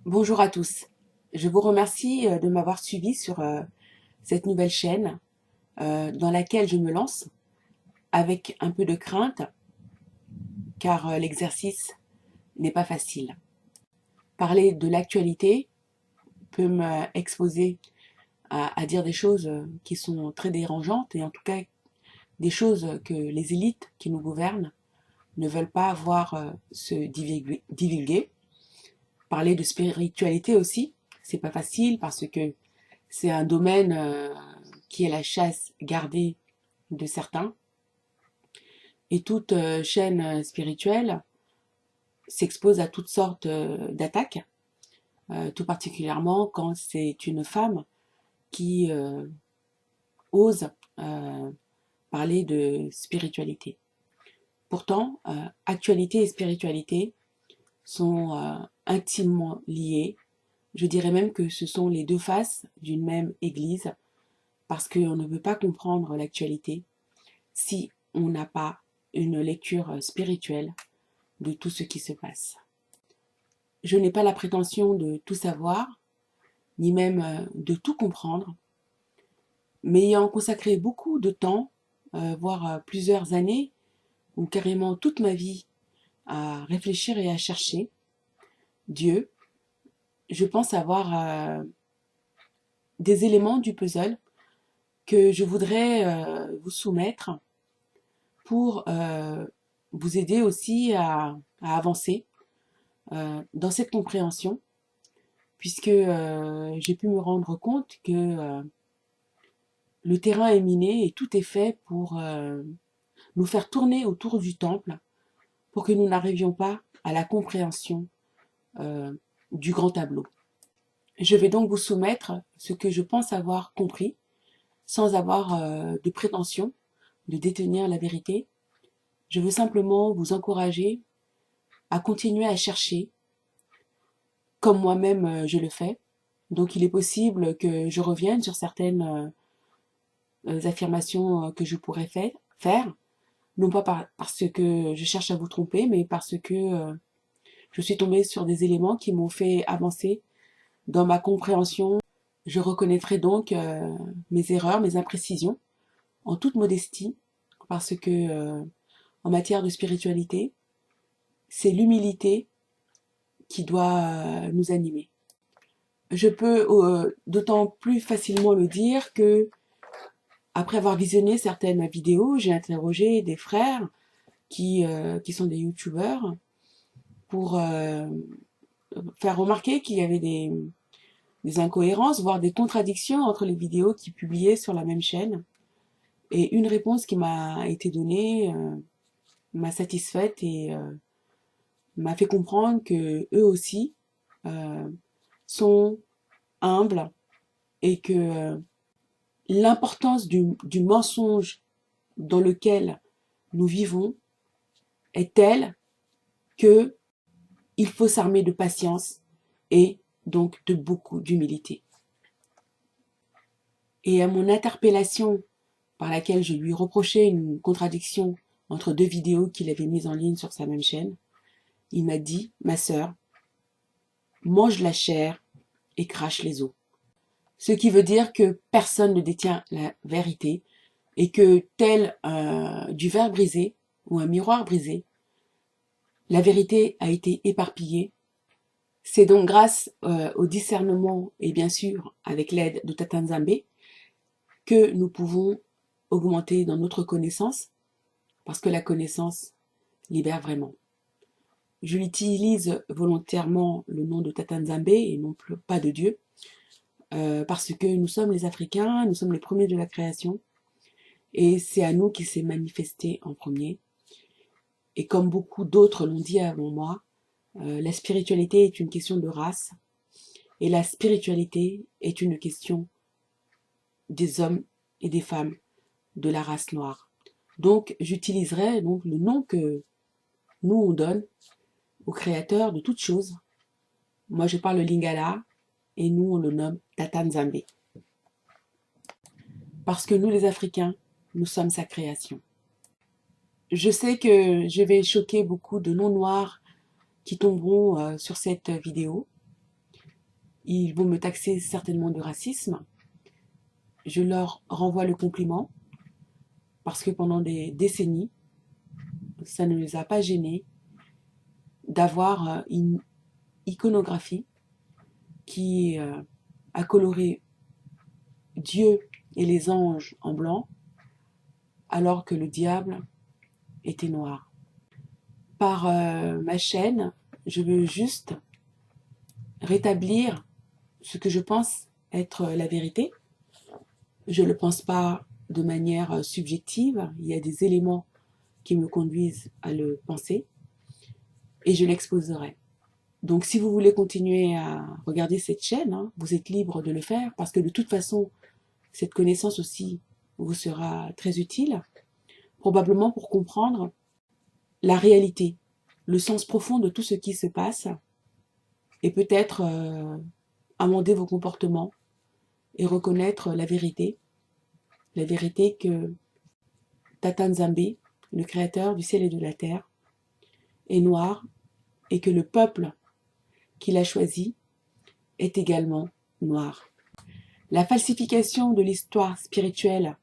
Bonjour à tous. Je vous remercie de m'avoir suivi sur cette nouvelle chaîne dans laquelle je me lance avec un peu de crainte car l'exercice n'est pas facile. Parler de l'actualité peut m'exposer à dire des choses qui sont très dérangeantes et en tout cas des choses que les élites qui nous gouvernent ne veulent pas voir se divulguer. Parler de spiritualité aussi, c'est pas facile parce que c'est un domaine qui est la chasse gardée de certains. Et toute chaîne spirituelle s'expose à toutes sortes d'attaques, tout particulièrement quand c'est une femme qui ose parler de spiritualité. Pourtant, actualité et spiritualité sont intimement liées. Je dirais même que ce sont les deux faces d'une même église, parce qu'on ne peut pas comprendre l'actualité si on n'a pas une lecture spirituelle de tout ce qui se passe. Je n'ai pas la prétention de tout savoir, ni même de tout comprendre, mais ayant consacré beaucoup de temps, voire plusieurs années, ou carrément toute ma vie, à réfléchir et à chercher Dieu, je pense avoir des éléments du puzzle que je voudrais vous soumettre pour vous aider aussi à avancer dans cette compréhension, puisque j'ai pu me rendre compte que le terrain est miné et tout est fait pour nous faire tourner autour du temple pour que nous n'arrivions pas à la compréhension euh, du grand tableau. Je vais donc vous soumettre ce que je pense avoir compris, sans avoir de prétention de détenir la vérité. Je veux simplement vous encourager à continuer à chercher, comme moi-même je le fais. Donc il est possible que je revienne sur certaines affirmations que je pourrais faire, non pas parce que je cherche à vous tromper, mais parce que je suis tombée sur des éléments qui m'ont fait avancer dans ma compréhension. Je reconnaîtrai donc mes erreurs, mes imprécisions, en toute modestie, parce que en matière de spiritualité, c'est l'humilité qui doit nous animer. Je peux d'autant plus facilement le dire que, après avoir visionné certaines vidéos, j'ai interrogé des frères qui sont des youtubeurs pour faire remarquer qu'il y avait des incohérences, voire des contradictions entre les vidéos qu'ils publiaient sur la même chaîne. Et une réponse qui m'a été donnée m'a satisfaite et m'a fait comprendre que eux aussi euh, sont humbles et que l'importance du mensonge dans lequel nous vivons est telle que il faut s'armer de patience et donc de beaucoup d'humilité. Et à mon interpellation par laquelle je lui reprochais une contradiction entre deux vidéos qu'il avait mises en ligne sur sa même chaîne, il m'a dit, ma sœur, mange la chair et crache les os. Ce qui veut dire que personne ne détient la vérité et que tel du verre brisé ou un miroir brisé, la vérité a été éparpillée. C'est donc grâce au discernement et bien sûr avec l'aide de Tata Nzambe que nous pouvons augmenter dans notre connaissance, parce que la connaissance libère vraiment. Je utilise volontairement le nom de Tata Nzambe et non pas de Dieu, parce que nous sommes les Africains, nous sommes les premiers de la création, et c'est à nous qu'il s'est manifesté en premier. Et comme beaucoup d'autres l'ont dit avant moi, la spiritualité est une question de race, et la spiritualité est une question des hommes et des femmes de la race noire. Donc j'utiliserai donc le nom que nous on donne au créateur de toutes choses. Moi je parle lingala et nous on le nomme Tata Nzambe. Parce que nous les Africains, nous sommes sa création. Je sais que je vais choquer beaucoup de non-noirs qui tomberont sur cette vidéo. ils vont me taxer certainement de racisme. Je leur renvoie le compliment parce que pendant des décennies, ça ne les a pas gênés d'avoir une iconographie qui a coloré Dieu et les anges en blanc alors que le diable était noir. Par ma chaîne, je veux juste rétablir ce que je pense être la vérité. Je ne le pense pas de manière subjective, il y a des éléments qui me conduisent à le penser et je l'exposerai. Donc si vous voulez continuer à regarder cette chaîne, hein, vous êtes libre de le faire parce que de toute façon, cette connaissance aussi vous sera très utile, probablement pour comprendre la réalité, le sens profond de tout ce qui se passe et peut-être amender vos comportements et reconnaître la vérité que Tata Nzambe, le créateur du ciel et de la terre, est noir et que le peuple qu'il a choisi est également noir. La falsification de l'histoire spirituelle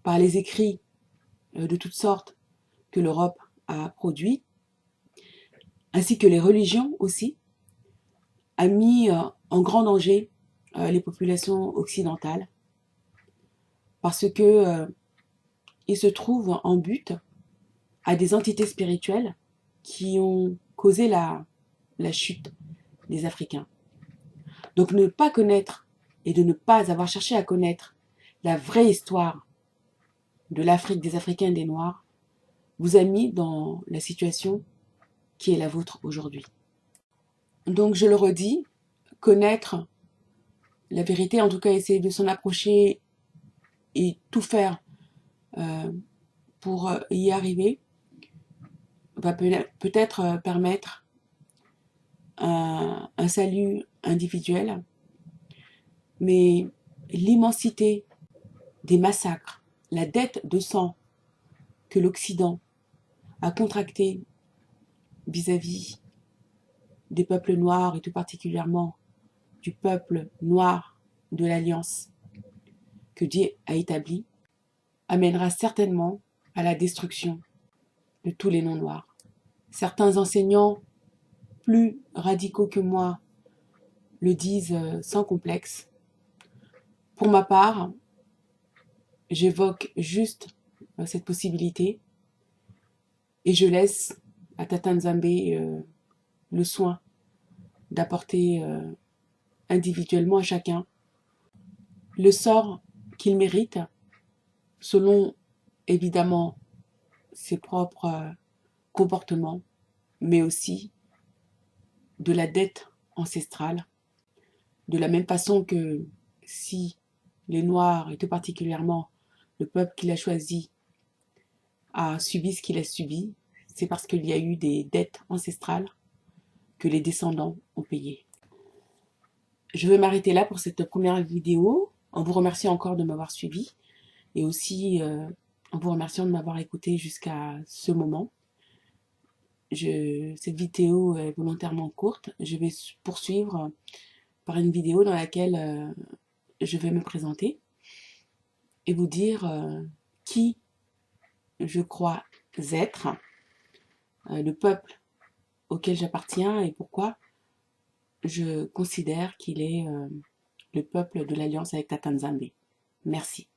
par les écrits de toutes sortes que l'Europe a produits, ainsi que les religions aussi, a mis en grand danger les populations occidentales parce que ils se trouvent en but à des entités spirituelles qui ont causé la chute des Africains. Donc ne pas connaître et de ne pas avoir cherché à connaître la vraie histoire de l'Afrique, des Africains et des Noirs vous a mis dans la situation qui est la vôtre aujourd'hui. Donc je le redis, connaître la vérité, en tout cas essayer de s'en approcher et tout faire pour y arriver, va peut-être permettre un salut individuel, mais l'immensité des massacres, la dette de sang que l'Occident a contractée vis-à-vis des peuples noirs et tout particulièrement du peuple noir de l'Alliance que Dieu a établi, amènera certainement à la destruction de tous les non-noirs. Certains enseignants plus radicaux que moi le disent sans complexe. Pour ma part, j'évoque juste cette possibilité et je laisse à Tata Nzambe le soin d'apporter individuellement à chacun le sort qu'il mérite selon évidemment ses propres comportements, mais aussi de la dette ancestrale, de la même façon que si les Noirs, et tout particulièrement le peuple qu'il a choisi, a subi ce qu'il a subi, c'est parce qu'il y a eu des dettes ancestrales que les descendants ont payées. Je vais m'arrêter là pour cette première vidéo, en vous remerciant encore de m'avoir suivi, et aussi en vous remerciant de m'avoir écouté jusqu'à ce moment. Cette vidéo est volontairement courte. Je vais poursuivre par une vidéo dans laquelle je vais me présenter et vous dire qui je crois être, le peuple auquel j'appartiens et pourquoi je considère qu'il est le peuple de l'Alliance avec Tata Nzambe. Merci.